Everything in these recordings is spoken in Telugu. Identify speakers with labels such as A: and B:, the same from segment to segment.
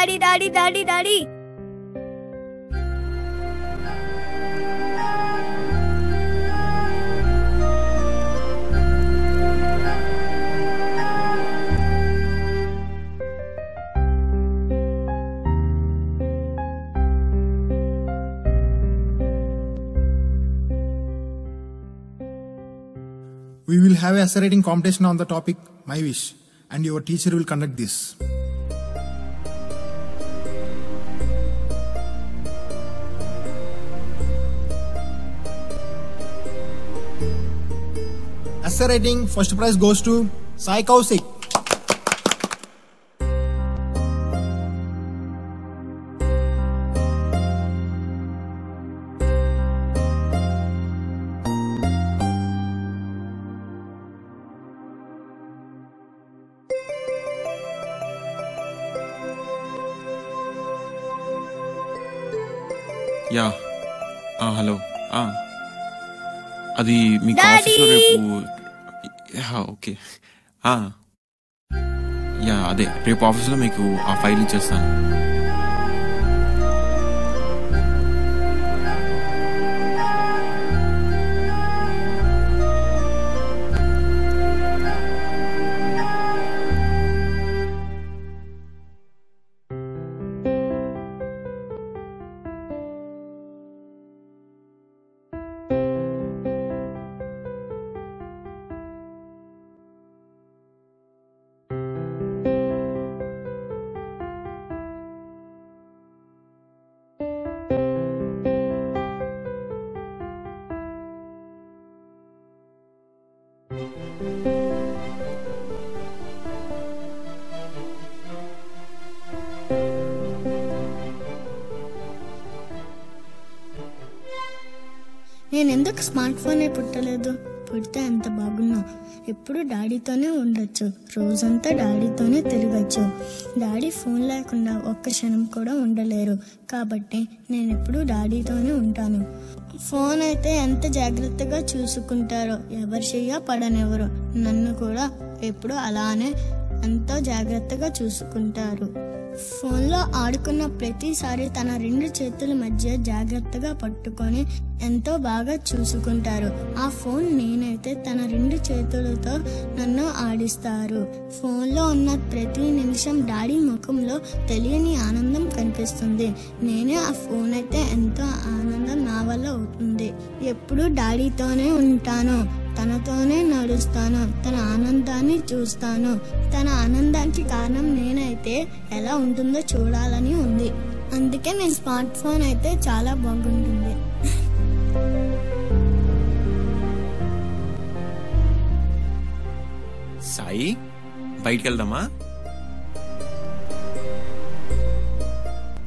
A: Daddy daddy daddy daddy.
B: We will have a essay writing competition on the topic My Wish, and your teacher will conduct this. Essay writing first prize goes to Sai Kaushik.
C: Yeah hello అది మీకు ఆఫీస్లో రేపు ఓకే యా అదే రేపు ఆఫీస్లో మీకు ఆ ఫైల్ ఇచ్చేస్తాను.
A: నేనెందుకు స్మార్ట్ ఫోనే పుట్టలేదు? పుడితే ఎంత బాగున్నా. ఎప్పుడు డాడీతోనే ఉండొచ్చు, రోజంతా డాడీతోనే తిరగచ్చు. డాడీ ఫోన్ లేకుండా ఒక్క క్షణం కూడా ఉండలేరు. కాబట్టి నేను ఎప్పుడు డాడీతోనే ఉంటాను. ఫోన్ అయితే ఎంత జాగ్రత్తగా చూసుకుంటారో, ఎవరి చెయ్య పడనెవరు. నన్ను కూడా ఎప్పుడు అలానే ఎంతో జాగ్రత్తగా చూసుకుంటారు. ఫోన్లో ఆడుకున్న ప్రతిసారి తన 2 చేతుల మధ్య జాగ్రత్తగా పట్టుకొని ఎంతో బాగా చూసుకుంటారు. ఆ ఫోన్ నేనైతే తన 2 చేతులతో నన్ను ఆడిస్తారు. ఫోన్లో ఉన్న ప్రతి నిమిషం డాడీ ముఖంలో తెలియని ఆనందం కనిపిస్తుంది. నేనే ఆ ఫోన్ అయితే ఎంతో ఆనందం నా వల్ల అవుతుంది. ఎప్పుడు డాడీతోనే ఉంటాను, తనతోనే నడుస్తాను, తన ఆనందాన్ని చూస్తాను. తన ఆనందానికి కారణం నేనైతే ఎలా ఉంటుందో చూడాలని ఉంది. అందుకే నేను స్మార్ట్ ఫోన్ అయితే చాలా బాగుంటుంది.
C: సాయి, బయటికి వెళ్దామా?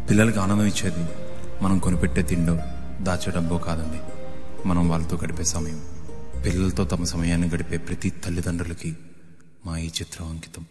D: పిల్లలకి ఆనందం ఇచ్చేది మనం కొనిపెట్టే తిండో దాచే డబ్బో కాదండి, మనం వాళ్ళతో గడిపే సమయం. పిల్లలతో తమ సమయాన్ని గడిపే ప్రతి తల్లిదండ్రులకి మా ఈ చిత్రం అంకితం.